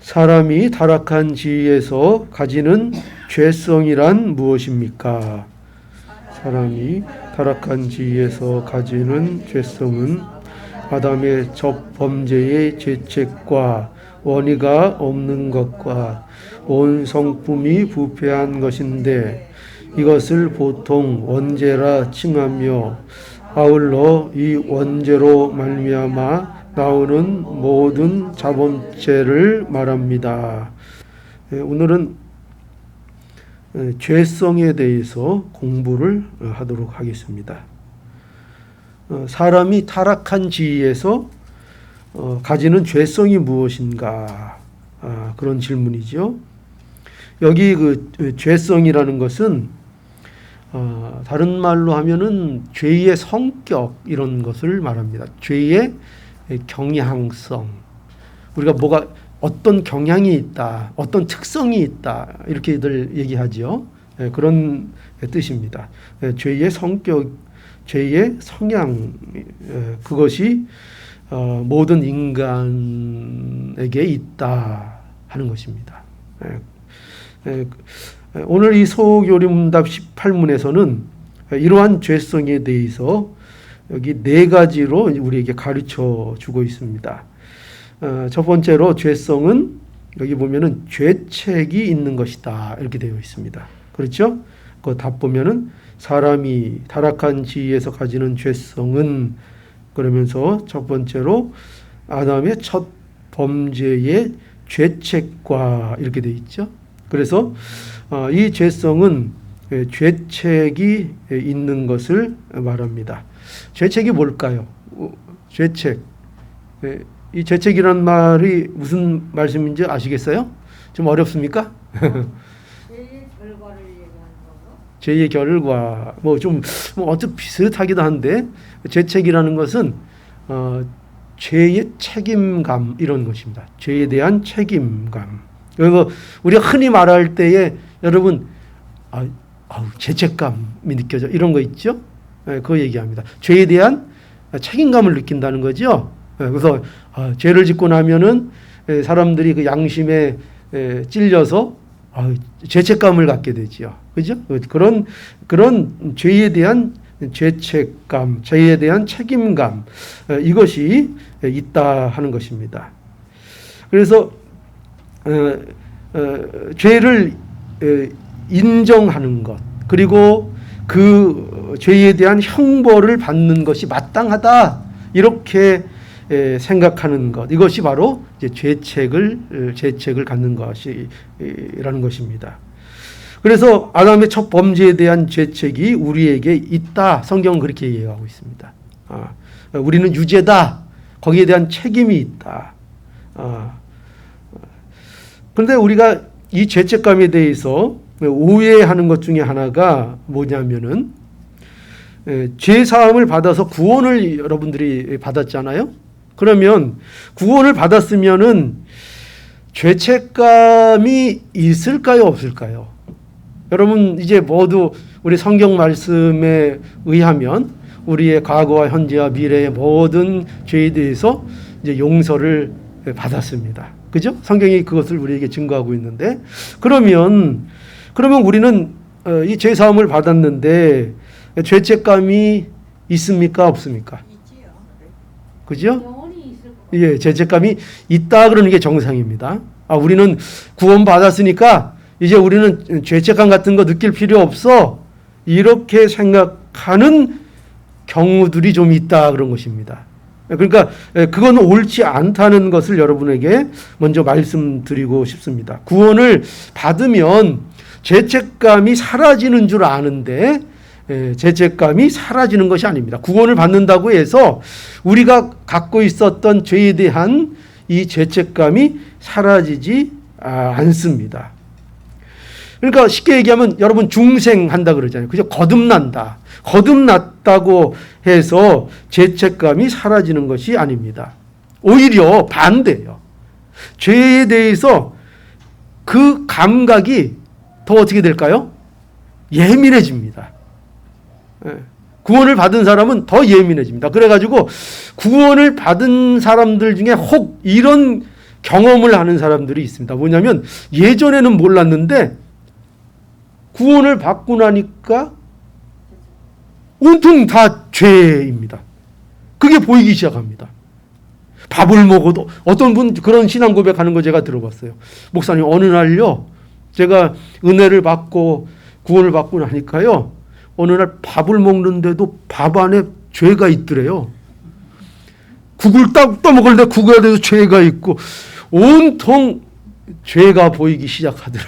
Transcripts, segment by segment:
사람이 타락한 지위에서 가지는 죄성이란 무엇입니까? 사람이 타락한 지위에서 가지는 죄성은 아담의 첫 범죄의 죄책과 원의가 없는 것과 온 성품이 부패한 것인데 이것을 보통 원죄라 칭하며 아울러 이 원죄로 말미암아 나오는 모든 자범죄를 말합니다. 오늘은 죄성에 대해서 공부를 하도록 하겠습니다. 사람이 타락한 지위에서 가지는 죄성이 무엇인가? 그런 질문이죠. 여기 그 죄성이라는 것은 다른 말로 하면은 죄의 성격 이런 것을 말합니다. 죄의 경향성. 우리가 뭐가 어떤 경향이 있다, 어떤 특성이 있다 이렇게들 얘기하죠. 그런 뜻입니다. 죄의 성격, 죄의 성향 그것이 모든 인간에게 있다 하는 것입니다. 오늘 이 소요리문답 18문에서는 이러한 죄성에 대해서 여기 네 가지로 우리에게 가르쳐 주고 있습니다. 첫 번째로 죄성은 여기 보면은 죄책이 있는 것이다 이렇게 되어 있습니다. 그렇죠? 그 답 보면은 사람이 타락한 지위에서 가지는 죄성은 그러면서 첫 번째로 아담의 첫 범죄의 죄책과 이렇게 되어 있죠. 그래서 이 죄성은 죄책이 있는 것을 말합니다. 죄책이 뭘까요? 죄책. 이 죄책이라는 말이 무슨 말씀인지 아시겠어요? 좀 어렵습니까? 죄의 결과를 얘기하는 거죠? 죄의 결과. 어쩌 비슷하기도 한데 죄책이라는 것은 죄의 책임감 이런 것입니다. 죄에 대한 책임감. 그래서 우리가 흔히 말할 때에 여러분 죄책감이 느껴져 이런 거 있죠? 그거 얘기합니다. 죄에 대한 책임감을 느낀다는 거죠. 그래서 죄를 짓고 나면은 사람들이 그 양심에 찔려서 죄책감을 갖게 되지요. 그죠? 그런 죄에 대한 죄책감, 죄에 대한 책임감 이것이 있다 하는 것입니다. 그래서 죄를 인정하는 것 그리고 그 죄에 대한 형벌을 받는 것이 마땅하다 이렇게 생각하는 것 이것이 바로 이제 죄책을 갖는 것이라는 것입니다. 그래서 아담의 첫 범죄에 대한 죄책이 우리에게 있다. 성경은 그렇게 얘기하고 있습니다. 우리는 유죄다. 거기에 대한 책임이 있다. 그런데 우리가 이 죄책감에 대해서 오해하는 것 중에 하나가 뭐냐면은 죄 사함을 받아서 구원을 여러분들이 받았잖아요. 그러면 구원을 받았으면은 죄책감이 있을까요, 없을까요? 여러분 이제 모두 우리 성경 말씀에 의하면 우리의 과거와 현재와 미래의 모든 죄에 대해서 이제 용서를 받았습니다. 그죠? 성경이 그것을 우리에게 증거하고 있는데 그러면 우리는 이 죄 사함을 받았는데 죄책감이 있습니까, 없습니까? 있지요. 그죠? 영원히 있을 것 같아요. 예, 죄책감이 있다 그러는 게 정상입니다. 우리는 구원 받았으니까 이제 우리는 죄책감 같은 거 느낄 필요 없어. 이렇게 생각하는 경우들이 좀 있다 그런 것입니다. 그러니까 그건 옳지 않다는 것을 여러분에게 먼저 말씀드리고 싶습니다. 구원을 받으면 죄책감이 사라지는 줄 아는데 죄책감이 사라지는 것이 아닙니다. 구원을 받는다고 해서 우리가 갖고 있었던 죄에 대한 이 죄책감이 사라지지 않습니다. 그러니까 쉽게 얘기하면 여러분 중생한다 그러잖아요. 그죠? 거듭난다. 거듭났다고 해서 죄책감이 사라지는 것이 아닙니다. 오히려 반대예요. 죄에 대해서 그 감각이 더 어떻게 될까요? 예민해집니다. 구원을 받은 사람은 더 예민해집니다. 그래가지고 구원을 받은 사람들 중에 혹 이런 경험을 하는 사람들이 있습니다. 뭐냐면 예전에는 몰랐는데 구원을 받고 나니까 온통 다 죄입니다. 그게 보이기 시작합니다. 밥을 먹어도 어떤 분 그런 신앙 고백하는 거 제가 들어봤어요. 목사님 어느 날요 제가 은혜를 받고 구원을 받고 나니까요 어느 날 밥을 먹는데도 밥 안에 죄가 있더래요. 국을 딱 떠먹을 때 국에 대해서 죄가 있고 온통 죄가 보이기 시작하더라.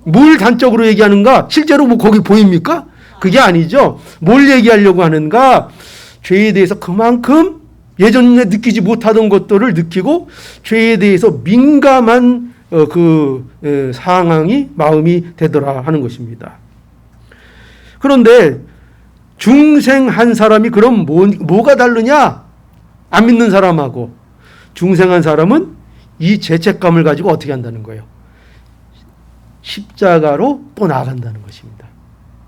뭘 단적으로 얘기하는가? 실제로 뭐 거기 보입니까? 그게 아니죠. 뭘 얘기하려고 하는가? 죄에 대해서 그만큼 예전에 느끼지 못하던 것들을 느끼고 죄에 대해서 민감한 상황이 마음이 되더라 하는 것입니다. 그런데 중생한 사람이 그럼 뭐가 다르냐? 안 믿는 사람하고 중생한 사람은 이 죄책감을 가지고 어떻게 한다는 거예요? 십자가로 또 나아간다는 것입니다.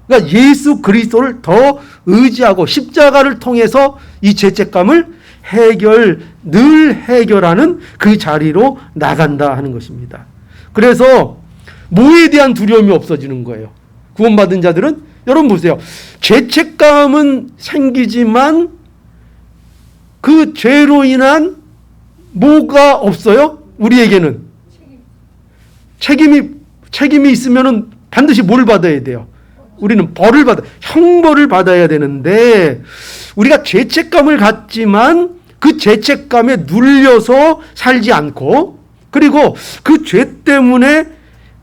그러니까 예수 그리스도를 더 의지하고 십자가를 통해서 이 죄책감을 늘 해결하는 그 자리로 나간다 하는 것입니다. 그래서 뭐에 대한 두려움이 없어지는 거예요. 구원받은 자들은 여러분 보세요. 죄책감은 생기지만 그 죄로 인한 뭐가 없어요? 우리에게는 책임이 있으면은 반드시 뭘 받아야 돼요? 우리는 형벌을 받아야 되는데 우리가 죄책감을 갖지만 그 죄책감에 눌려서 살지 않고 그리고 그 죄 때문에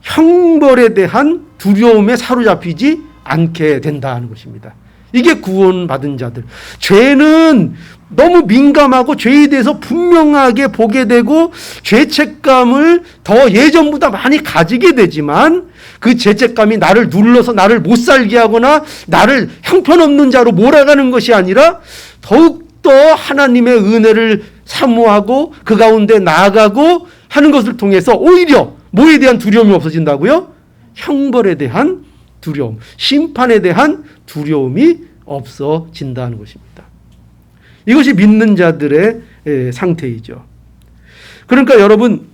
형벌에 대한 두려움에 사로잡히지 않게 된다는 것입니다. 이게 구원받은 자들. 죄는 너무 민감하고 죄에 대해서 분명하게 보게 되고 죄책감을 더 예전보다 많이 가지게 되지만 그 죄책감이 나를 눌러서 나를 못 살게 하거나 나를 형편없는 자로 몰아가는 것이 아니라 더욱더 하나님의 은혜를 사모하고 그 가운데 나아가고 하는 것을 통해서 오히려 뭐에 대한 두려움이 없어진다고요? 형벌에 대한 두려움, 심판에 대한 두려움이 없어진다는 것입니다. 이것이 믿는 자들의 상태이죠. 그러니까 여러분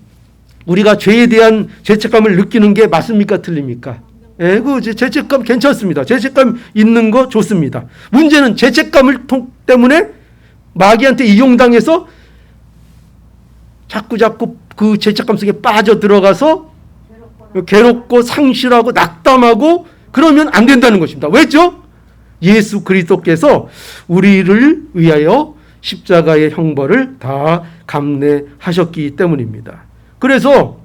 우리가 죄에 대한 죄책감을 느끼는 게 맞습니까? 틀립니까? 그 죄책감 괜찮습니다. 죄책감 있는 거 좋습니다. 문제는 죄책감을 때문에 마귀한테 이용당해서 자꾸 그 죄책감 속에 빠져 들어가서 괴롭고 상실하고 낙담하고 그러면 안 된다는 것입니다. 왜죠? 예수 그리스도께서 우리를 위하여 십자가의 형벌을 다 감내하셨기 때문입니다. 그래서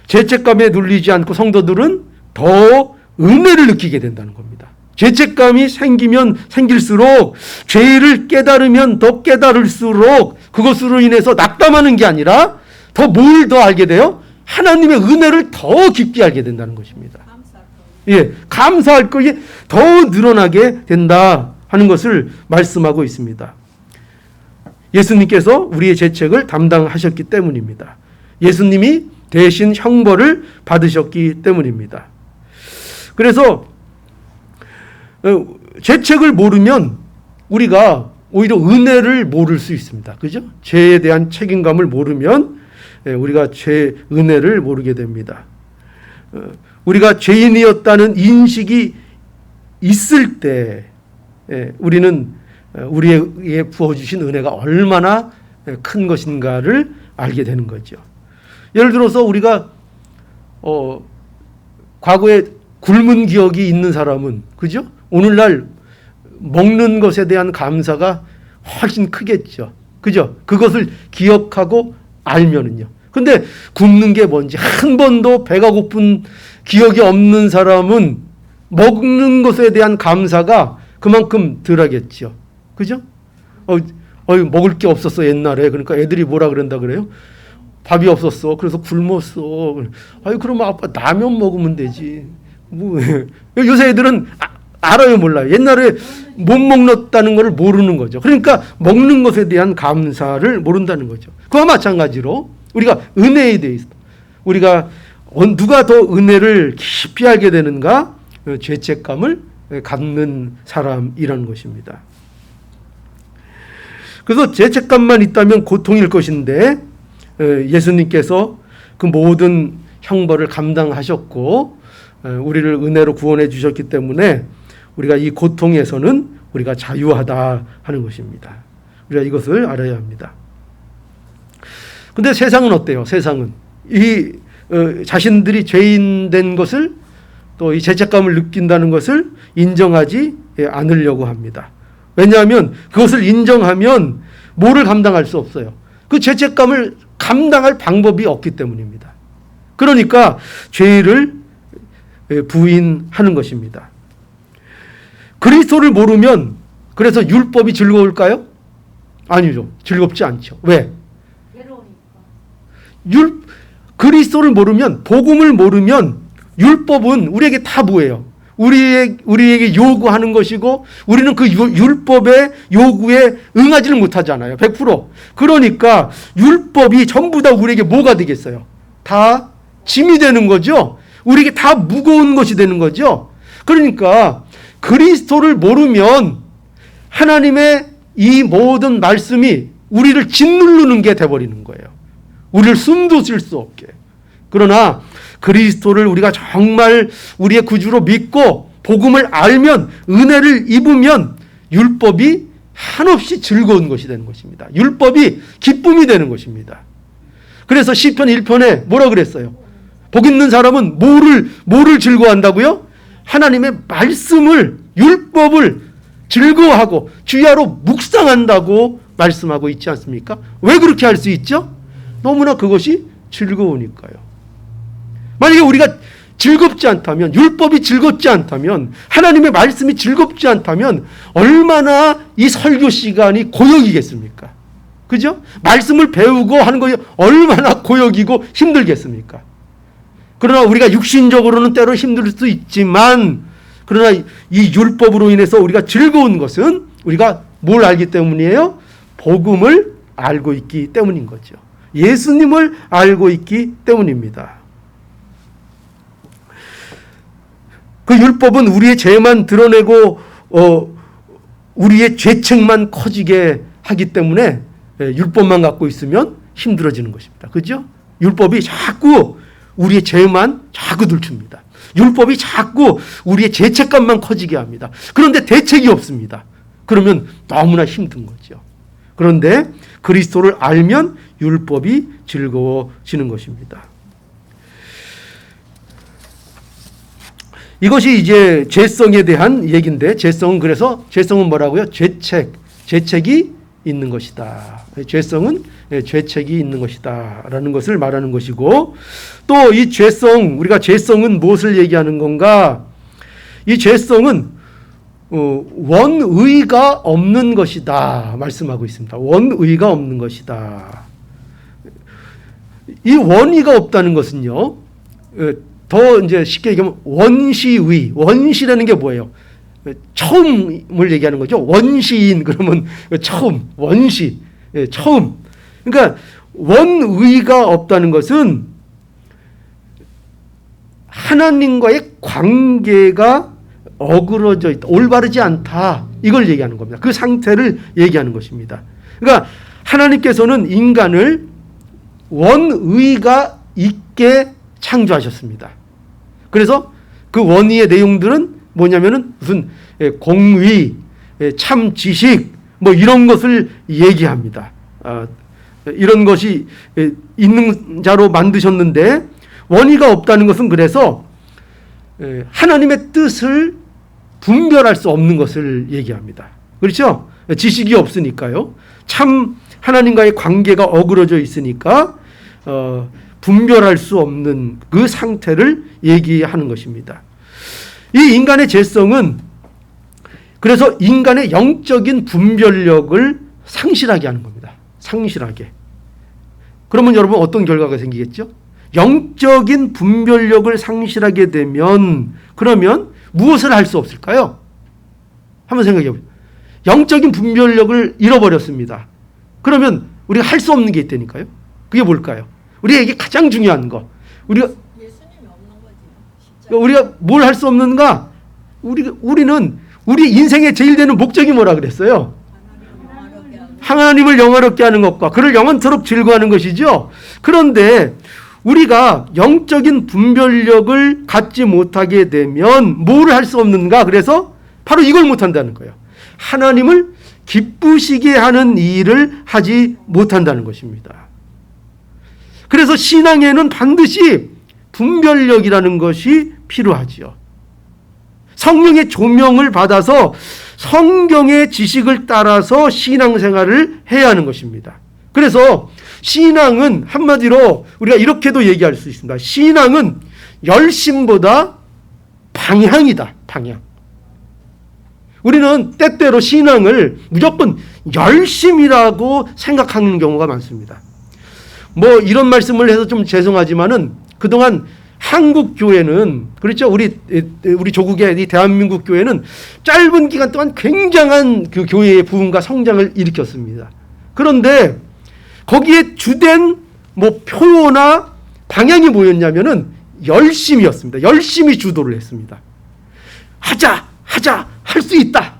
죄책감에 눌리지 않고 성도들은 더 은혜를 느끼게 된다는 겁니다. 죄책감이 생기면 생길수록 죄를 깨달으면 더 깨달을수록 그것으로 인해서 낙담하는 게 아니라 뭘 더 알게 돼요? 하나님의 은혜를 더 깊게 알게 된다는 것입니다. 감사할 것이 더 늘어나게 된다 하는 것을 말씀하고 있습니다. 예수님께서 우리의 죄책을 담당하셨기 때문입니다. 예수님이 대신 형벌을 받으셨기 때문입니다. 그래서 죄책을 모르면 우리가 오히려 은혜를 모를 수 있습니다. 그죠? 죄에 대한 책임감을 모르면 우리가 죄 은혜를 모르게 됩니다. 우리가 죄인이었다는 인식이 있을 때 우리는 우리에게 부어주신 은혜가 얼마나 큰 것인가를 알게 되는 거죠. 예를 들어서 우리가 과거에 굶은 기억이 있는 사람은 그죠? 오늘날 먹는 것에 대한 감사가 훨씬 크겠죠. 그죠? 그것을 기억하고 알면은요. 근데 굶는 게 뭔지 한 번도 배가 고픈 기억이 없는 사람은 먹는 것에 대한 감사가 그만큼 덜하겠죠. 그죠? 먹을 게 없었어 옛날에. 그러니까 애들이 뭐라 그런다 그래요? 밥이 없었어. 그래서 굶었어. 그러면 아빠 라면 먹으면 되지. 요새 애들은 알아요 몰라요. 옛날에 못 먹었다는 걸 모르는 거죠. 그러니까 먹는 것에 대한 감사를 모른다는 거죠. 그와 마찬가지로 우리가 은혜에 대해서 우리가 누가 더 은혜를 깊이 알게 되는가? 죄책감을 갖는 사람이라는 것입니다. 그래서 죄책감만 있다면 고통일 것인데 예수님께서 그 모든 형벌을 감당하셨고 우리를 은혜로 구원해 주셨기 때문에 우리가 이 고통에서는 우리가 자유하다 하는 것입니다. 우리가 이것을 알아야 합니다. 근데 세상은 어때요? 세상은 이 자신들이 죄인 된 것을 또 이 죄책감을 느낀다는 것을 인정하지 않으려고 합니다. 왜냐하면 그것을 인정하면 뭐를 감당할 수 없어요. 그 죄책감을 감당할 방법이 없기 때문입니다. 그러니까 죄를 부인하는 것입니다. 그리스도를 모르면 그래서 율법이 즐거울까요? 아니죠. 즐겁지 않죠. 왜? 괴로우니까. 그리스도를 모르면, 복음을 모르면 율법은 우리에게 다 뭐예요? 우리에게 요구하는 것이고 우리는 그 율법의 요구에 응하지를 못하잖아요. 100%. 그러니까 율법이 전부 다 우리에게 뭐가 되겠어요? 다 짐이 되는 거죠. 우리에게 다 무거운 것이 되는 거죠. 그러니까 그리스도를 모르면 하나님의 이 모든 말씀이 우리를 짓누르는 게 돼버리는 거예요. 우리를 숨도 쉴 수 없게. 그러나 그리스도를 우리가 정말 우리의 구주로 믿고 복음을 알면, 은혜를 입으면 율법이 한없이 즐거운 것이 되는 것입니다. 율법이 기쁨이 되는 것입니다. 그래서 시편 1편에 뭐라 그랬어요? 복 있는 사람은 뭐를 즐거워한다고요? 하나님의 말씀을, 율법을 즐거워하고 주야로 묵상한다고 말씀하고 있지 않습니까? 왜 그렇게 할 수 있죠? 너무나 그것이 즐거우니까요. 만약에 우리가 즐겁지 않다면, 율법이 즐겁지 않다면, 하나님의 말씀이 즐겁지 않다면 얼마나 이 설교 시간이 고역이겠습니까? 그죠? 말씀을 배우고 하는 것이 얼마나 고역이고 힘들겠습니까? 그러나 우리가 육신적으로는 때로 힘들 수 있지만, 그러나 이 율법으로 인해서 우리가 즐거운 것은 우리가 뭘 알기 때문이에요? 복음을 알고 있기 때문인 거죠. 예수님을 알고 있기 때문입니다. 그 율법은 우리의 죄만 드러내고 우리의 죄책만 커지게 하기 때문에 율법만 갖고 있으면 힘들어지는 것입니다. 그죠? 율법이 자꾸 우리의 죄만 자꾸 들춥니다. 율법이 자꾸 우리의 죄책감만 커지게 합니다. 그런데 대책이 없습니다. 그러면 너무나 힘든 거죠. 그런데 그리스도를 알면 율법이 즐거워지는 것입니다. 이것이 이제 죄성에 대한 얘기인데, 죄성은 뭐라고요? 죄책이 있는 것이다. 죄성은 죄책이 있는 것이다 라는 것을 말하는 것이고, 또 이 죄성, 우리가 죄성은 무엇을 얘기하는 건가? 이 죄성은 원의가 없는 것이다 말씀하고 있습니다. 원의가 없는 것이다. 이 원의가 없다는 것은요, 더 이제 쉽게 얘기하면 원시라는 게 뭐예요? 처음을 얘기하는 거죠. 원시인 그러면 처음, 원시, 처음. 그러니까 원의가 없다는 것은 하나님과의 관계가 어그러져 있다, 올바르지 않다, 이걸 얘기하는 겁니다. 그 상태를 얘기하는 것입니다. 그러니까 하나님께서는 인간을 원의가 있게 창조하셨습니다. 그래서 그 원의의 내용들은 뭐냐면은 무슨 공의, 참 지식, 뭐 이런 것을 얘기합니다. 이런 것이 있는 자로 만드셨는데, 원의가 없다는 것은 그래서 하나님의 뜻을 분별할 수 없는 것을 얘기합니다. 그렇죠? 지식이 없으니까요. 참 하나님과의 관계가 어그러져 있으니까 분별할 수 없는 그 상태를 얘기하는 것입니다. 이 인간의 죄성은 그래서 인간의 영적인 분별력을 상실하게 하는 겁니다. 상실하게. 그러면 여러분 어떤 결과가 생기겠죠? 영적인 분별력을 상실하게 되면, 그러면 무엇을 할 수 없을까요? 한번 생각해 보세요. 영적인 분별력을 잃어버렸습니다. 그러면 우리가 할 수 없는 게 있다니까요. 그게 뭘까요? 우리에게 가장 중요한 거. 우리가 예수님이 없는 거지. 우리가 뭘 할 수 없는가? 우리는 우리 인생의 제일 되는 목적이 뭐라 그랬어요? 하나님을 영화롭게 하는 것과 그를 영원토록 즐거워하는 것이죠. 그런데 우리가 영적인 분별력을 갖지 못하게 되면 뭘 할 수 없는가? 그래서 바로 이걸 못한다는 거예요. 하나님을 기쁘시게 하는 일을 하지 못한다는 것입니다. 그래서 신앙에는 반드시 분별력이라는 것이 필요하지요. 성령의 조명을 받아서 성경의 지식을 따라서 신앙생활을 해야 하는 것입니다. 그래서 신앙은 한마디로 우리가 이렇게도 얘기할 수 있습니다. 신앙은 열심보다 방향이다. 방향. 우리는 때때로 신앙을 무조건 열심이라고 생각하는 경우가 많습니다. 뭐 이런 말씀을 해서 좀 죄송하지만은 그동안 한국 교회는 그렇죠. 우리 조국의 이 대한민국 교회는 짧은 기간 동안 굉장한 그 교회의 부흥과 성장을 일으켰습니다. 그런데 거기에 주된 뭐 표나 방향이 뭐였냐면은 열심이었습니다. 열심히 주도를 했습니다. 하자 할 수 있다.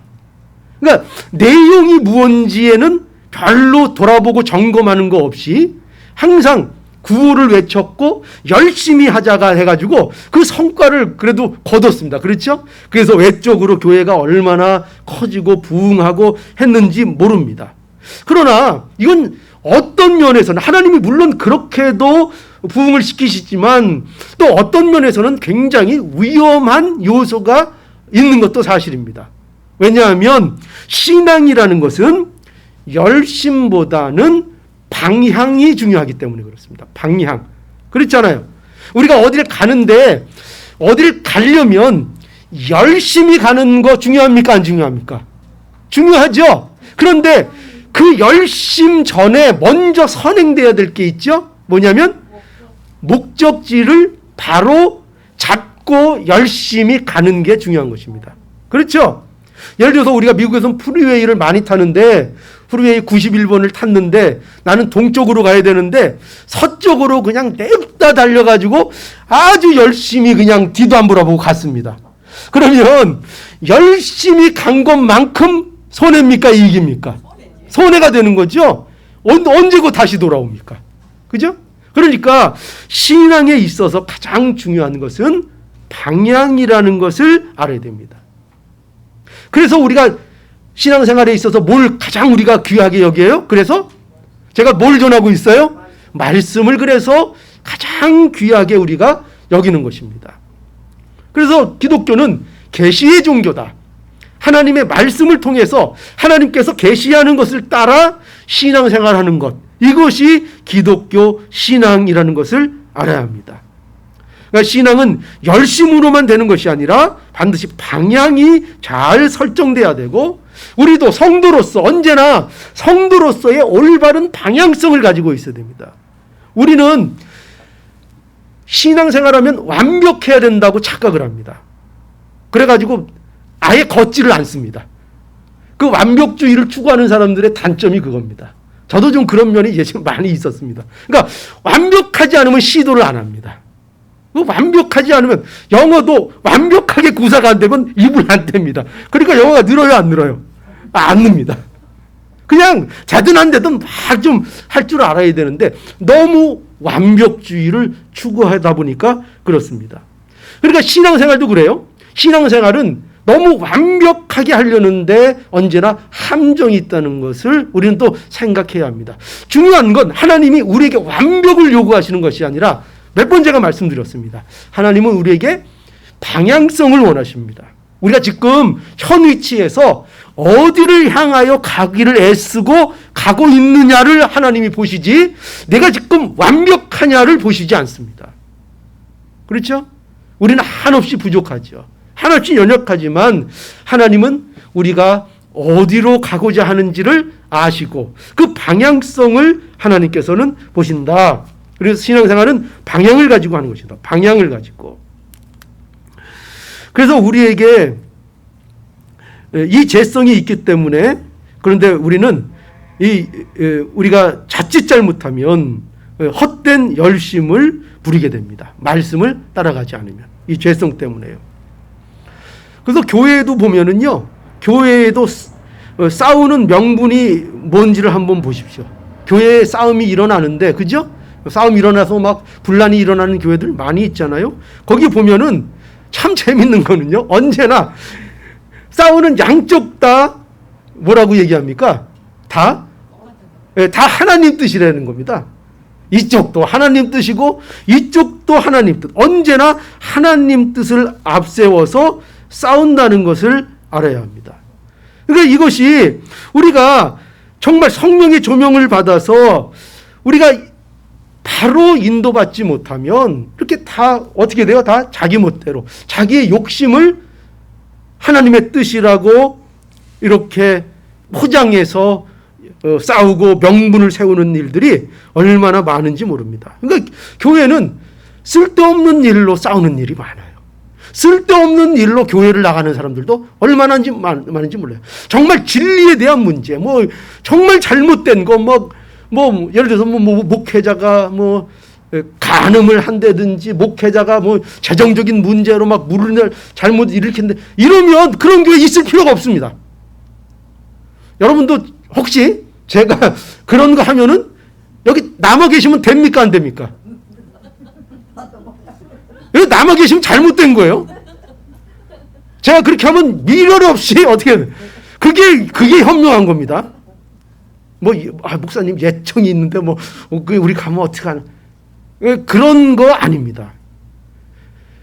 그러니까 내용이 무언지에는 별로 돌아보고 점검하는 거 없이 항상 구호를 외쳤고 열심히 하자가 해가지고 그 성과를 그래도 거뒀습니다. 그렇죠? 그래서 외적으로 교회가 얼마나 커지고 부흥하고 했는지 모릅니다. 그러나 이건 어떤 면에서는 하나님이 물론 그렇게도 부흥을 시키시지만 또 어떤 면에서는 굉장히 위험한 요소가 있는 것도 사실입니다. 왜냐하면 신앙이라는 것은 열심보다는 방향이 중요하기 때문에 그렇습니다. 방향. 그렇잖아요. 우리가 어디를 가는데 어디를 가려면 열심히 가는 거 중요합니까? 안 중요합니까? 중요하죠. 그런데 그 열심 전에 먼저 선행돼야 될 게 있죠. 뭐냐면 목적지를 바로 잡고 열심히 가는 게 중요한 것입니다. 그렇죠? 예를 들어서 우리가 미국에서는 프리웨이를 많이 타는데 프리웨이 91번을 탔는데 나는 동쪽으로 가야 되는데 서쪽으로 그냥 냅다 달려가지고 아주 열심히 그냥 뒤도 안 돌아보고 갔습니다. 그러면 열심히 간 것만큼 손해입니까? 이익입니까? 손해가 되는 거죠. 언제고 다시 돌아옵니까? 그죠? 그러니까 신앙에 있어서 가장 중요한 것은 방향이라는 것을 알아야 됩니다. 그래서 우리가 신앙생활에 있어서 뭘 가장 우리가 귀하게 여겨요? 그래서 제가 뭘 전하고 있어요? 말씀을 그래서 가장 귀하게 우리가 여기는 것입니다. 그래서 기독교는 계시의 종교다. 하나님의 말씀을 통해서 하나님께서 계시하는 것을 따라 신앙생활하는 것, 이것이 기독교 신앙이라는 것을 알아야 합니다. 그러니까 신앙은 열심으로만 되는 것이 아니라 반드시 방향이 잘 설정돼야 되고 우리도 성도로서 언제나 성도로서의 올바른 방향성을 가지고 있어야 됩니다. 우리는 신앙생활하면 완벽해야 된다고 착각을 합니다. 그래가지고 아예 걷지를 않습니다. 그 완벽주의를 추구하는 사람들의 단점이 그겁니다. 저도 좀 그런 면이 예전에 많이 있었습니다. 그러니까 완벽하지 않으면 시도를 안 합니다. 완벽하지 않으면 영어도 완벽하게 구사가 안 되면 입을 안 뗍니다. 그러니까 영어가 늘어요, 안 늘어요? 안 늡니다. 그냥 되든 안 되든 막 좀 할 줄 알아야 되는데 너무 완벽주의를 추구하다 보니까 그렇습니다. 그러니까 신앙생활도 그래요. 신앙생활은 너무 완벽하게 하려는데 언제나 함정이 있다는 것을 우리는 또 생각해야 합니다. 중요한 건 하나님이 우리에게 완벽을 요구하시는 것이 아니라 몇 번 제가 말씀드렸습니다. 하나님은 우리에게 방향성을 원하십니다. 우리가 지금 현 위치에서 어디를 향하여 가기를 애쓰고 가고 있느냐를 하나님이 보시지 내가 지금 완벽하냐를 보시지 않습니다. 그렇죠? 우리는 한없이 부족하죠. 한없이 연약하지만 하나님은 우리가 어디로 가고자 하는지를 아시고 그 방향성을 하나님께서는 보신다. 그래서 신앙생활은 방향을 가지고 하는 것이다. 방향을 가지고. 그래서 우리에게 이 죄성이 있기 때문에 그런데 우리는 우리가 자칫 잘못하면 헛된 열심을 부리게 됩니다. 말씀을 따라가지 않으면. 이 죄성 때문에요. 그래서 교회에도 보면은요. 교회에도 싸우는 명분이 뭔지를 한번 보십시오. 교회에 싸움이 일어나는데, 그죠? 싸움이 일어나서 막 분란이 일어나는 교회들 많이 있잖아요. 거기 보면은 참 재밌는 거는요, 언제나 싸우는 양쪽 다 뭐라고 얘기합니까? 다 하나님 뜻이라는 겁니다. 이쪽도 하나님 뜻이고 이쪽도 하나님 뜻. 언제나 하나님 뜻을 앞세워서 싸운다는 것을 알아야 합니다. 그러니까 이것이 우리가 정말 성령의 조명을 받아서 우리가 바로 인도받지 못하면 이렇게 다 어떻게 돼요? 다 자기 멋대로 자기의 욕심을 하나님의 뜻이라고 이렇게 포장해서 싸우고 명분을 세우는 일들이 얼마나 많은지 모릅니다. 그러니까 교회는 쓸데없는 일로 싸우는 일이 많아요. 쓸데없는 일로 교회를 나가는 사람들도 얼마나 많은지 몰라요. 정말 진리에 대한 문제, 뭐 정말 잘못된 거, 뭐 예를 들어서 뭐 목회자가 뭐 간음을 한다든지 목회자가 뭐 재정적인 문제로 막 물을 잘못 일으킨다 이러면 그런 교회 있을 필요가 없습니다. 여러분도 혹시 제가 그런 거 하면은 여기 남아 계시면 됩니까 안 됩니까? 여기 남아 계시면 잘못된 거예요. 제가 그렇게 하면 미련 없이 어떻게 그게 현명한 겁니다. 목사님 예청이 있는데 우리 가면 어떡하나. 그런 거 아닙니다.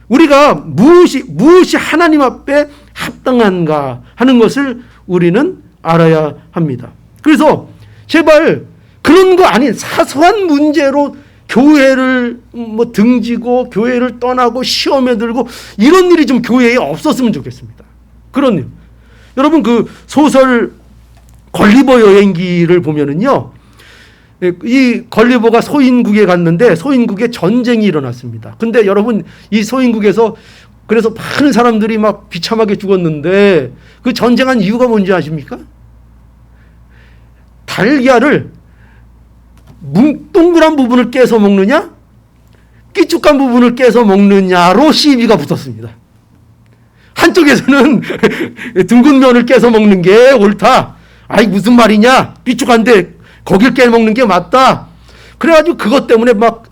우리가 무엇이 하나님 앞에 합당한가 하는 것을 우리는 알아야 합니다. 그래서 제발 그런 거 아닌 사소한 문제로 교회를 등지고 교회를 떠나고 시험에 들고 이런 일이 좀 교회에 없었으면 좋겠습니다. 그런 일. 여러분 그 소설 걸리버 여행기를 보면은요, 이 걸리버가 소인국에 갔는데 소인국에 전쟁이 일어났습니다. 근데 여러분 이 소인국에서 그래서 많은 사람들이 막 비참하게 죽었는데 그 전쟁한 이유가 뭔지 아십니까? 달걀을 동그란 부분을 깨서 먹느냐 끼쭉한 부분을 깨서 먹느냐로 시비가 붙었습니다. 한쪽에서는 둥근 면을 깨서 먹는 게 옳다. 아이 무슨 말이냐, 삐죽한데 거길 깨먹는 게 맞다. 그래가지고 그것 때문에 막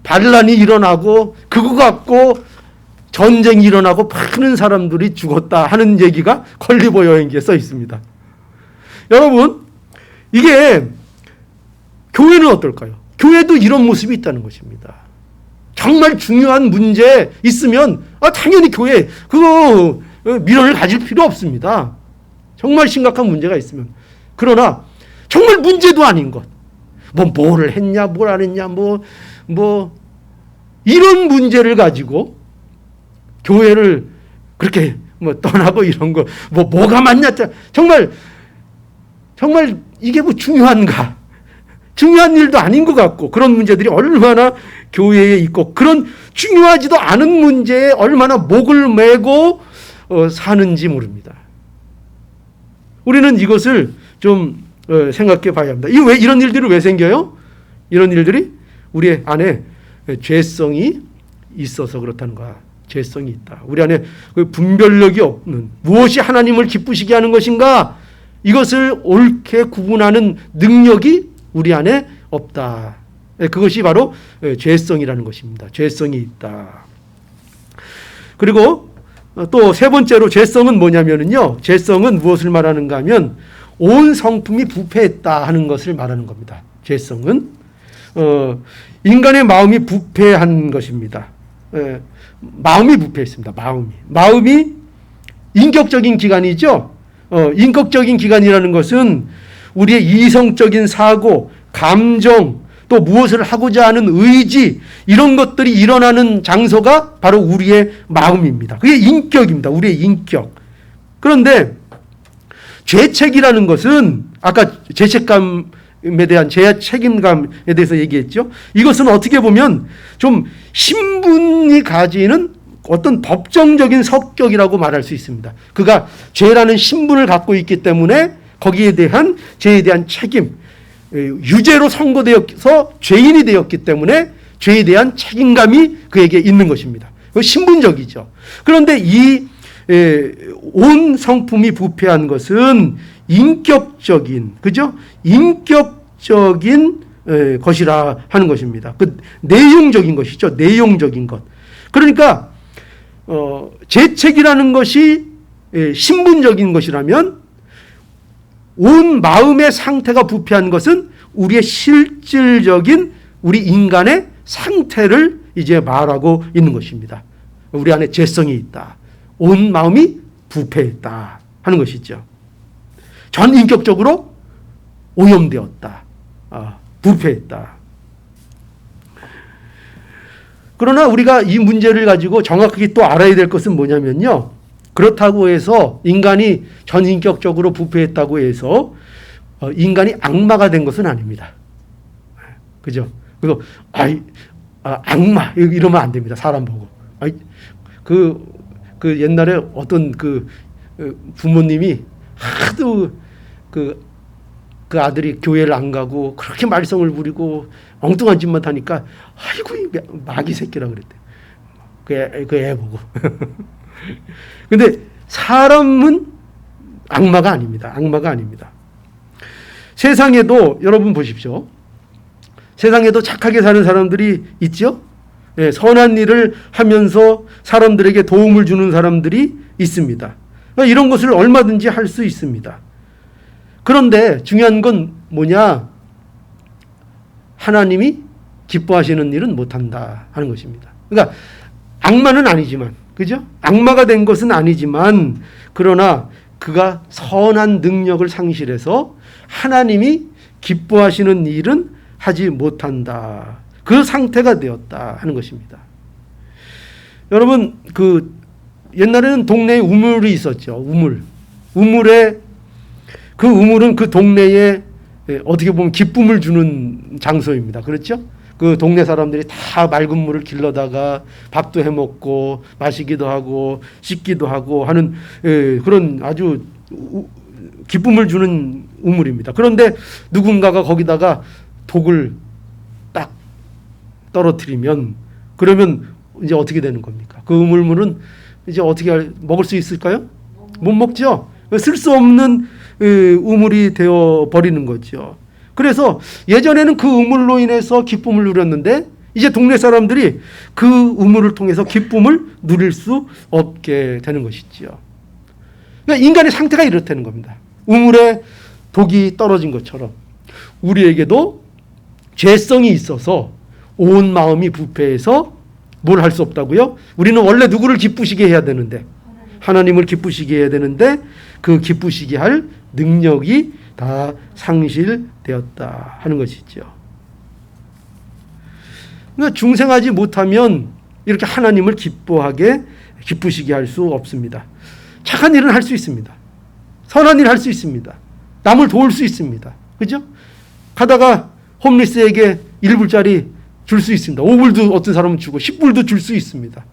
반란이 일어나고 그거 갖고 전쟁이 일어나고 많은 사람들이 죽었다 하는 얘기가 걸리버 여행기에 써 있습니다. 여러분 이게 교회는 어떨까요? 교회도 이런 모습이 있다는 것입니다. 정말 중요한 문제 있으면 당연히 교회 그거 미련을 가질 필요 없습니다. 정말 심각한 문제가 있으면. 그러나 정말 문제도 아닌 것, 뭐를 했냐, 뭘 안 했냐, 이런 문제를 가지고 교회를 그렇게 떠나고 이런 거, 뭐가 맞냐, 정말 이게 중요한가? 중요한 일도 아닌 것 같고 그런 문제들이 얼마나 교회에 있고 그런 중요하지도 않은 문제에 얼마나 목을 메고 사는지 모릅니다. 우리는 이것을 좀 생각해 봐야 합니다. 왜 이런 일들이 왜 생겨요? 이런 일들이 우리 안에 죄성이 있어서 그렇다는 거야. 죄성이 있다. 우리 안에 분별력이 없는, 무엇이 하나님을 기쁘시게 하는 것인가, 이것을 옳게 구분하는 능력이 우리 안에 없다. 그것이 바로 죄성이라는 것입니다. 죄성이 있다. 그리고 또 세 번째로 죄성은 뭐냐면요, 죄성은 무엇을 말하는가 하면 온 성품이 부패했다 하는 것을 말하는 겁니다. 죄성은 인간의 마음이 부패한 것입니다. 마음이 부패했습니다. 마음이 인격적인 기관이죠. 인격적인 기관이라는 것은 우리의 이성적인 사고, 감정, 또 무엇을 하고자 하는 의지, 이런 것들이 일어나는 장소가 바로 우리의 마음입니다. 그게 인격입니다. 우리의 인격. 그런데 죄책이라는 것은 아까 죄책감에 대한 책임감에 대해서 얘기했죠. 이것은 어떻게 보면 좀 신분이 가지는 어떤 법정적인 성격이라고 말할 수 있습니다. 그가 죄라는 신분을 갖고 있기 때문에 거기에 대한 죄에 대한 책임, 유죄로 선고되어서 죄인이 되었기 때문에 죄에 대한 책임감이 그에게 있는 것입니다. 신분적이죠. 그런데 이 온 성품이 부패한 것은 인격적인, 그죠? 인격적인 것이라 하는 것입니다. 그 내용적인 것이죠. 내용적인 것. 그러니까 재책이라는 것이 신분적인 것이라면 온 마음의 상태가 부패한 것은 우리의 실질적인 우리 인간의 상태를 이제 말하고 있는 것입니다. 우리 안에 죄성이 있다. 온 마음이 부패했다 하는 것이죠. 전 인격적으로 오염되었다. 부패했다. 그러나 우리가 이 문제를 가지고 정확하게 또 알아야 될 것은 뭐냐면요. 그렇다고 해서 인간이 전인격적으로 부패했다고 해서 인간이 악마가 된 것은 아닙니다. 그죠? 그래서 악마 이러면 안 됩니다. 사람 보고. 그 옛날에 어떤 그 부모님이 하도 그 아들이 교회를 안 가고 그렇게 말썽을 부리고 엉뚱한 짓만 하니까 아이고 이 마귀 새끼라 그랬대. 그 애 보고. 근데 사람은 악마가 아닙니다. 악마가 아닙니다. 세상에도 여러분 보십시오. 세상에도 착하게 사는 사람들이 있죠. 선한 일을 하면서 사람들에게 도움을 주는 사람들이 있습니다. 이런 것을 얼마든지 할 수 있습니다. 그런데 중요한 건 뭐냐? 하나님이 기뻐하시는 일은 못한다 하는 것입니다. 그러니까 악마는 아니지만, 그죠? 악마가 된 것은 아니지만, 그러나 그가 선한 능력을 상실해서 하나님이 기뻐하시는 일은 하지 못한다. 그 상태가 되었다 하는 것입니다. 여러분, 옛날에는 동네에 우물이 있었죠. 우물은 그 동네에 어떻게 보면 기쁨을 주는 장소입니다. 그렇죠? 그 동네 사람들이 다 맑은 물을 길러다가 밥도 해 먹고 마시기도 하고 씻기도 하고 하는 그런 아주 기쁨을 주는 우물입니다. 그런데 누군가가 거기다가 독을 딱 떨어뜨리면 그러면 이제 어떻게 되는 겁니까? 그 우물물은 이제 어떻게 먹을 수 있을까요? 못 먹죠. 쓸 수 없는 우물이 되어 버리는 거죠. 그래서 예전에는 그 우물로 인해서 기쁨을 누렸는데 이제 동네 사람들이 그 우물을 통해서 기쁨을 누릴 수 없게 되는 것이죠. 그러니까 인간의 상태가 이렇다는 겁니다. 우물에 독이 떨어진 것처럼 우리에게도 죄성이 있어서 온 마음이 부패해서 뭘 할 수 없다고요? 우리는 원래 누구를 기쁘시게 해야 되는데, 하나님을 기쁘시게 해야 되는데 그 기쁘시게 할 능력이 다 상실되었다 하는 것이죠. 그러니까 중생하지 못하면 이렇게 하나님을 기쁘시게 할 수 없습니다. 착한 일은 할 수 있습니다. 선한 일 할 수 있습니다. 남을 도울 수 있습니다. 그죠? 가다가 홈리스에게 1불짜리 줄 수 있습니다. 5불도 어떤 사람은 주고 10불도 줄 수 있습니다.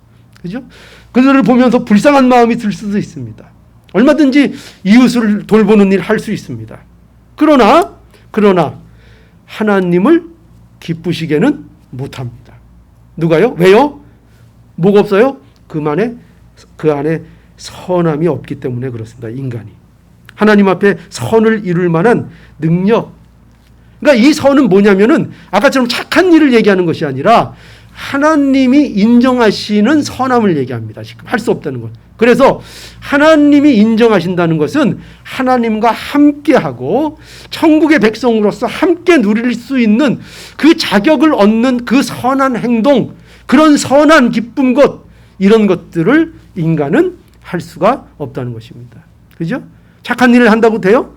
그죠? 그들을 보면서 불쌍한 마음이 들 수도 있습니다. 얼마든지 이웃을 돌보는 일 할 수 있습니다. 그러나 하나님을 기쁘시게는 못합니다. 누가요? 왜요? 뭐가 없어요? 그 안에 선함이 없기 때문에 그렇습니다. 인간이. 하나님 앞에 선을 이룰 만한 능력. 그러니까 이 선은 뭐냐면은 아까처럼 착한 일을 얘기하는 것이 아니라 하나님이 인정하시는 선함을 얘기합니다. 지금 할 수 없다는 것. 그래서 하나님이 인정하신다는 것은 하나님과 함께하고 천국의 백성으로서 함께 누릴 수 있는 그 자격을 얻는 그 선한 행동, 그런 선한 기쁨 것, 이런 것들을 인간은 할 수가 없다는 것입니다. 그죠? 착한 일을 한다고 돼요?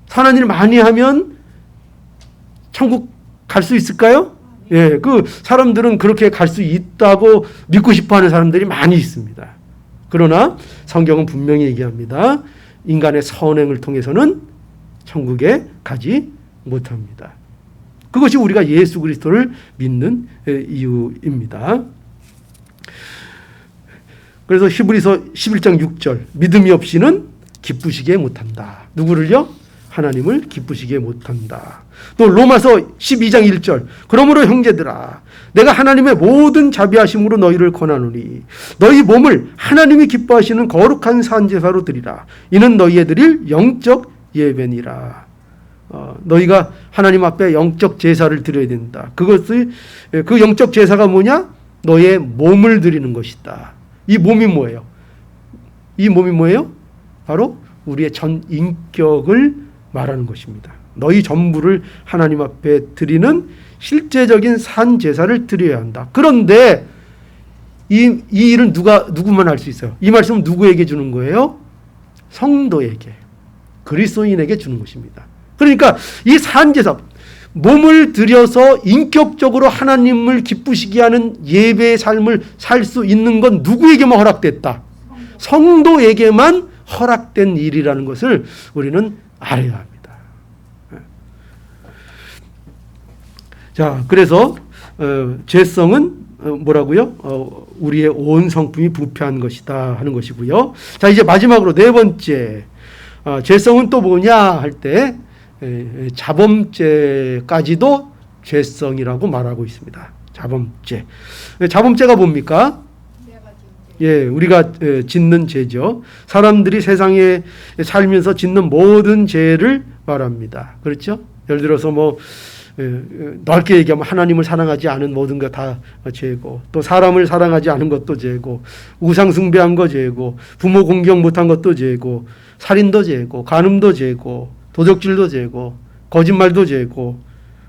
선한 일 많이 하면 천국 갈 수 있을까요? 예, 그 사람들은 그렇게 갈 수 있다고 믿고 싶어 하는 사람들이 많이 있습니다. 그러나 성경은 분명히 얘기합니다. 인간의 선행을 통해서는 천국에 가지 못합니다. 그것이 우리가 예수 그리스도를 믿는 이유입니다. 그래서 히브리서 11장 6절 믿음이 없이는 기쁘시게 못한다. 누구를요? 하나님을 기쁘시게 못한다. 또 로마서 12장 1절 그러므로 형제들아 내가 하나님의 모든 자비하심으로 너희를 권하노니 너희 몸을 하나님이 기뻐하시는 거룩한 산제사로 드리라. 이는 너희에 드릴 영적 예배니라. 너희가 하나님 앞에 영적 제사를 드려야 된다. 그것이 그 영적 제사가 뭐냐? 너의 몸을 드리는 것이다. 이 몸이 뭐예요? 이 몸이 뭐예요? 바로 우리의 전 인격을 말하는 것입니다. 너희 전부를 하나님 앞에 드리는 실제적인 산 제사를 드려야 한다. 그런데 이 일은 누구만 할 수 있어요? 이 말씀은 누구에게 주는 거예요? 성도에게, 그리스도인에게 주는 것입니다. 그러니까 이 산 제사, 몸을 들여서 인격적으로 하나님을 기쁘시게 하는 예배의 삶을 살 수 있는 건 누구에게만 허락됐다? 성도에게만 허락된 일이라는 것을 우리는 알아야 합니다. 자, 그래서 죄성은 뭐라고요? 우리의 온 성품이 부패한 것이다 하는 것이고요. 자, 이제 마지막으로 네 번째, 죄성은 또 뭐냐 할 때 자범죄까지도 죄성이라고 말하고 있습니다. 자범죄. 자범죄가 뭡니까? 예, 우리가 짓는 죄죠. 사람들이 세상에 살면서 짓는 모든 죄를 말합니다. 그렇죠? 예를 들어서 뭐 넓게 얘기하면 하나님을 사랑하지 않은 모든 것 다 죄고, 또 사람을 사랑하지 않은 것도 죄고, 우상 숭배한 거 죄고, 부모 공경 못한 것도 죄고, 살인도 죄고, 간음도 죄고, 도적질도 죄고, 거짓말도 죄고,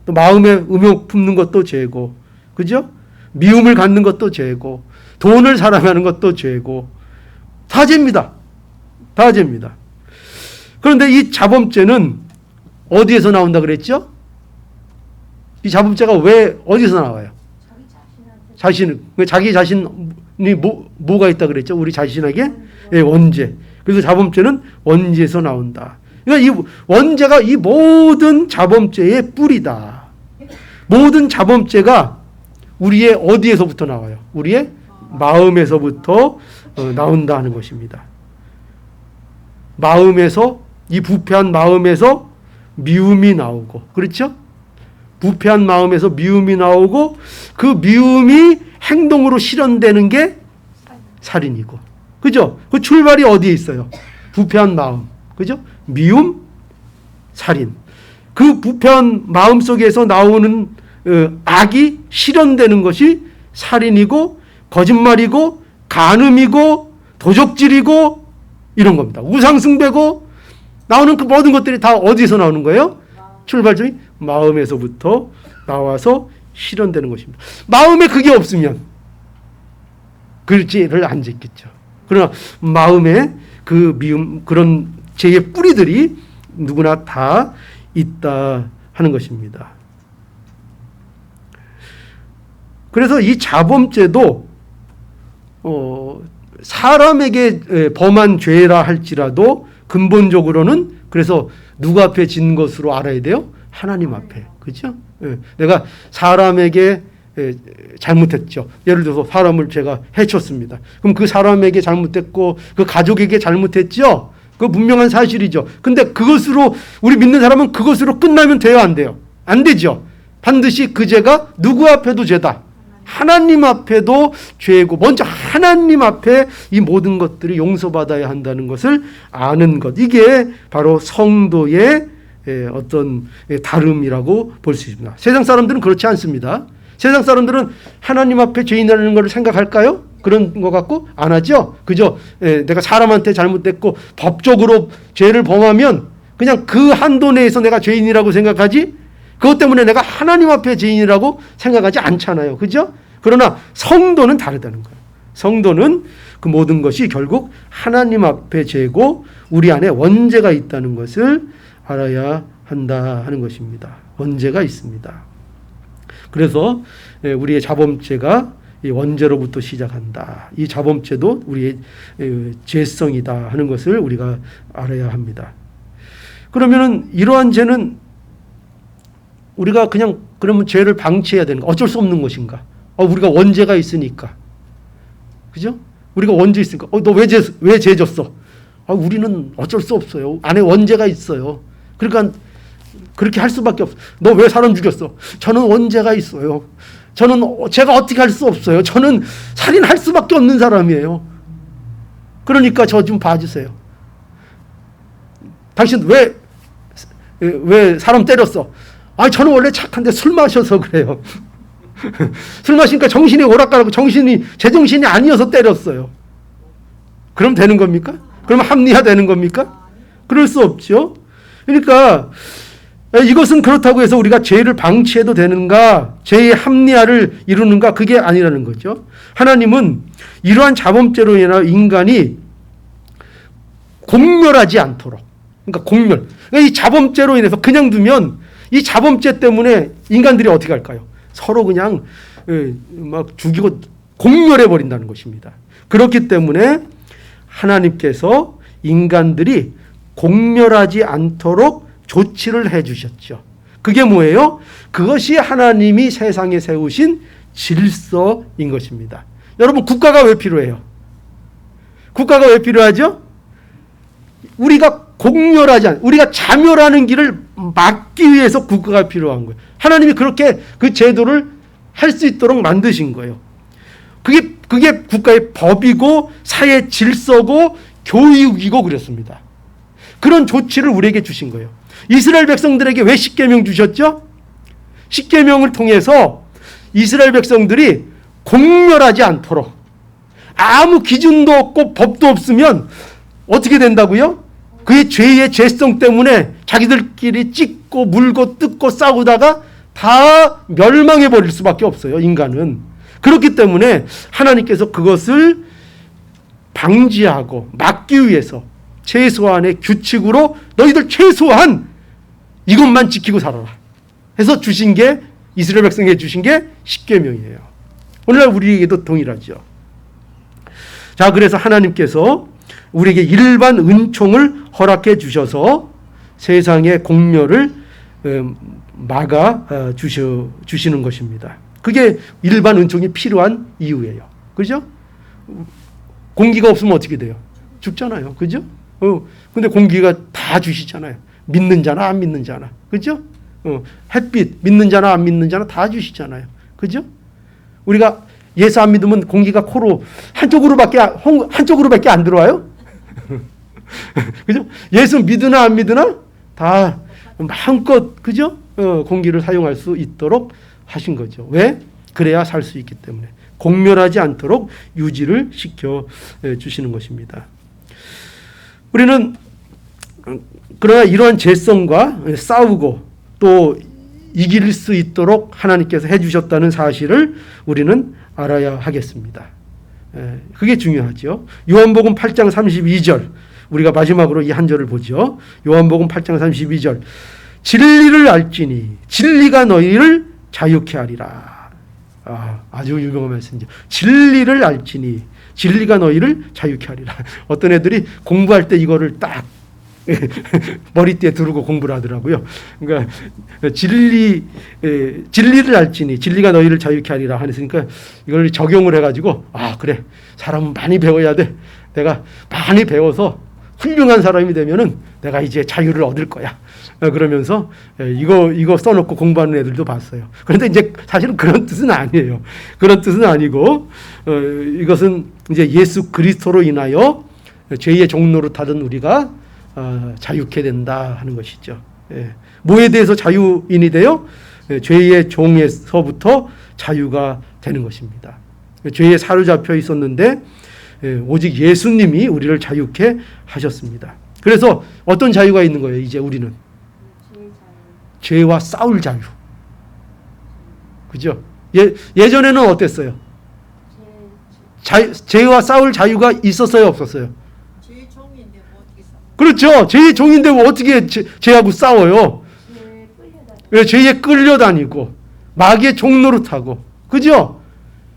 또 마음에 음욕 품는 것도 죄고, 그죠? 미움을 갖는 것도 죄고, 돈을 사랑하는 것도 죄고, 다 죄입니다. 다 죄입니다. 그런데 이 자범죄는 어디에서 나온다 그랬죠? 이 자범죄가 왜 어디서 나와요? 자기 자신이 뭐가 있다 그랬죠? 우리 자신에게 예, 원죄. 그래서 자범죄는 원죄에서 나온다. 그러니까 이 원죄가 이 모든 자범죄의 뿌리다. 모든 자범죄가 우리의 어디에서부터 나와요? 우리의 마음에서부터 나온다 하는 것입니다. 마음에서, 이 부패한 마음에서 미움이 나오고, 그렇죠? 부패한 마음에서 미움이 나오고, 그 미움이 행동으로 실현되는 게 살인이고, 그죠? 그 출발이 어디에 있어요? 부패한 마음, 그죠? 미움, 살인. 그 부패한 마음 속에서 나오는 악이 실현되는 것이 살인이고, 거짓말이고, 간음이고, 도적질이고, 이런 겁니다. 우상숭배고, 나오는 그 모든 것들이 다 어디서 나오는 거예요? 출발점이 마음에서부터 나와서 실현되는 것입니다. 마음에 그게 없으면 그 죄를 안 짓겠죠. 그러나 마음에 그 미움, 그런 죄의 뿌리들이 누구나 다 있다 하는 것입니다. 그래서 이 자범죄도 사람에게 범한 죄라 할지라도 근본적으로는 그래서 누구 앞에 진 것으로 알아야 돼요? 하나님 앞에. 그렇죠? 내가 사람에게 잘못했죠. 예를 들어서 사람을 제가 해쳤습니다. 그럼 그 사람에게 잘못했고 그 가족에게 잘못했죠. 그 분명한 사실이죠. 근데 그것으로 우리 믿는 사람은 그것으로 끝나면 돼요, 안 돼요? 안 되죠. 반드시 그 죄가 누구 앞에도 죄다. 하나님 앞에도 죄고, 먼저 하나님 앞에 이 모든 것들이 용서받아야 한다는 것을 아는 것, 이게 바로 성도의 어떤 다름이라고 볼 수 있습니다. 세상 사람들은 그렇지 않습니다. 세상 사람들은 하나님 앞에 죄인이라는 것을 생각할까요? 그런 것 같고 안 하죠. 그죠? 내가 사람한테 잘못됐고 법적으로 죄를 범하면 그냥 그 한도 내에서 내가 죄인이라고 생각하지, 그것 때문에 내가 하나님 앞에 죄인이라고 생각하지 않잖아요. 그죠? 그러나 성도는 다르다는 거예요. 성도는 그 모든 것이 결국 하나님 앞에 죄고 우리 안에 원죄가 있다는 것을 알아야 한다 하는 것입니다. 원죄가 있습니다. 그래서 우리의 자범죄가 이 원죄로부터 시작한다. 이 자범죄도 우리의 죄성이다 하는 것을 우리가 알아야 합니다. 그러면은 이러한 죄는 우리가 그냥 그러면 죄를 방치해야 되는 거, 어쩔 수 없는 것인가? 우리가 원죄가 있으니까. 그죠? 우리가 원죄 있으니까. 너 왜 죄졌어? 우리는 어쩔 수 없어요. 안에 원죄가 있어요. 그러니까 그렇게 할 수밖에 없어요. 너 왜 사람 죽였어? 저는 원죄가 있어요. 제가 어떻게 할 수 없어요. 저는 살인할 수밖에 없는 사람이에요. 그러니까 저 좀 봐주세요. 당신 왜 사람 때렸어? 아, 저는 원래 착한데 술 마셔서 그래요. 술 마시니까 정신이 오락가락, 제정신이 아니어서 때렸어요. 그럼 되는 겁니까? 그럼 합리화 되는 겁니까? 그럴 수 없죠. 그러니까 이것은 그렇다고 해서 우리가 죄를 방치해도 되는가, 죄의 합리화를 이루는가, 그게 아니라는 거죠. 하나님은 이러한 자범죄로 인하여 인간이 공멸하지 않도록, 그러니까 공멸, 이 자범죄로 인해서 그냥 두면 이 자범죄 때문에 인간들이 어떻게 할까요? 서로 그냥 막 죽이고 공멸해 버린다는 것입니다. 그렇기 때문에 하나님께서 인간들이 공멸하지 않도록 조치를 해 주셨죠. 그게 뭐예요? 그것이 하나님이 세상에 세우신 질서인 것입니다. 여러분, 국가가 왜 필요해요? 국가가 왜 필요하죠? 우리가 우리가 자멸하는 길을 막기 위해서 국가가 필요한 거예요. 하나님이 그렇게 그 제도를 할 수 있도록 만드신 거예요. 그게 국가의 법이고 사회 질서고 교육이고 그랬습니다. 그런 조치를 우리에게 주신 거예요. 이스라엘 백성들에게 왜 십계명 주셨죠? 십계명을 통해서 이스라엘 백성들이 공멸하지 않도록, 아무 기준도 없고 법도 없으면 어떻게 된다고요? 그의 죄의 죄성 때문에 자기들끼리 찢고 물고 뜯고 싸우다가 다 멸망해 버릴 수밖에 없어요, 인간은. 그렇기 때문에 하나님께서 그것을 방지하고 막기 위해서 최소한의 규칙으로 너희들 최소한 이것만 지키고 살아라 해서 주신 게, 이스라엘 백성에게 주신 게 십계명이에요. 오늘날 우리에게도 동일하죠. 자, 그래서 하나님께서 우리에게 일반 은총을 허락해 주셔서 세상의 공멸을 막아 주시는 것입니다. 그게 일반 은총이 필요한 이유예요. 그죠? 공기가 없으면 어떻게 돼요? 죽잖아요. 그죠? 근데 공기가 다 주시잖아요. 믿는 자나 안 믿는 자나. 그죠? 햇빛, 믿는 자나 안 믿는 자나 다 주시잖아요. 그죠? 우리가 예수 안 믿으면 공기가 코로 한쪽으로밖에 안 들어와요? 그죠? 예수 믿으나 안 믿으나 다 마음껏, 그죠? 공기를 사용할 수 있도록 하신 거죠. 왜? 그래야 살 수 있기 때문에. 공멸하지 않도록 유지를 시켜 주시는 것입니다. 우리는 그러나 이러한 죄성과 싸우고 또 이길 수 있도록 하나님께서 해주셨다는 사실을 우리는 알아야 하겠습니다. 그게 중요하죠. 요한복음 8장 32절, 우리가 마지막으로 이 한 절을 보죠. 요한복음 8장 32절, 진리를 알지니 진리가 너희를 자유케 하리라. 아주 유명한 말씀이죠. 진리를 알지니 진리가 너희를 자유케 하리라. 어떤 애들이 공부할 때 이거를 딱 머리띠에 두르고 공부를 하더라고요. 그러니까 진리를 알지니 진리가 너희를 자유케 하리라 하니까 이걸 적용을 해가지고, 그래, 사람은 많이 배워야 돼. 내가 많이 배워서 훌륭한 사람이 되면은 내가 이제 자유를 얻을 거야. 그러면서 이거 써놓고 공부하는 애들도 봤어요. 그런데 이제 사실은 그런 뜻은 아니에요. 그런 뜻은 아니고, 이것은 이제 예수 그리스도로 인하여 죄의 종로로 타던 우리가 자유케 된다 하는 것이죠. 뭐에 대해서 자유인이 돼요? 죄의 종에서부터 자유가 되는 것입니다. 죄에 사로잡혀 있었는데 오직 예수님이 우리를 자유케 하셨습니다. 그래서 어떤 자유가 있는 거예요? 이제 우리는 죄와 싸울 자유. 그죠? 예전에는 어땠어요? 죄와 싸울 자유가 있었어요, 없었어요? 죄의 종인데 뭐 어떻게 싸워? 그렇죠. 죄의 종인데 뭐 어떻게 죄하고 싸워요? 죄에 끌려다니고 마귀의 종노릇하고. 그죠?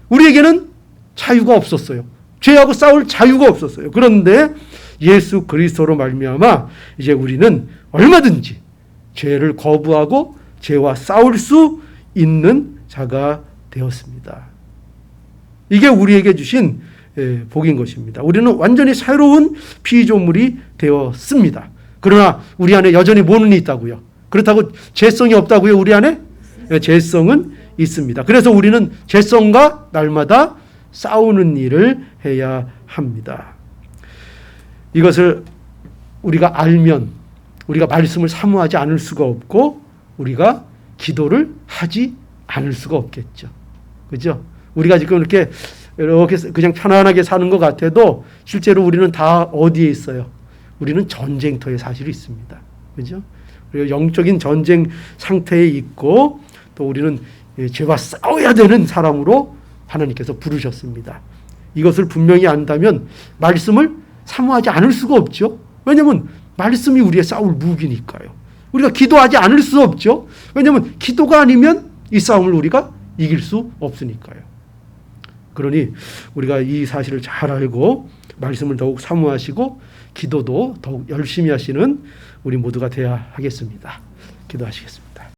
우리에게는 자유가 없었어요. 죄하고 싸울 자유가 없었어요. 그런데 예수 그리스도로 말미암아 이제 우리는 얼마든지 죄를 거부하고 죄와 싸울 수 있는 자가 되었습니다. 이게 우리에게 주신 복인 것입니다. 우리는 완전히 새로운 피조물이 되었습니다. 그러나 우리 안에 여전히 모는이 있다고요. 그렇다고 죄성이 없다고요, 우리 안에? 네, 죄성은 있습니다. 그래서 우리는 죄성과 날마다 싸우는 일을 해야 합니다. 이것을 우리가 알면 우리가 말씀을 사모하지 않을 수가 없고 우리가 기도를 하지 않을 수가 없겠죠. 그죠? 우리가 지금 이렇게 그냥 편안하게 사는 것 같아도 실제로 우리는 다 어디에 있어요? 우리는 전쟁터에 사실 있습니다. 그죠? 그리고 영적인 전쟁 상태에 있고 또 우리는 죄와 싸워야 되는 사람으로 하나님께서 부르셨습니다. 이것을 분명히 안다면 말씀을 사모하지 않을 수가 없죠. 왜냐하면 말씀이 우리의 싸울 무기니까요. 우리가 기도하지 않을 수 없죠. 왜냐하면 기도가 아니면 이 싸움을 우리가 이길 수 없으니까요. 그러니 우리가 이 사실을 잘 알고 말씀을 더욱 사모하시고 기도도 더욱 열심히 하시는 우리 모두가 되어야 하겠습니다. 기도하시겠습니다.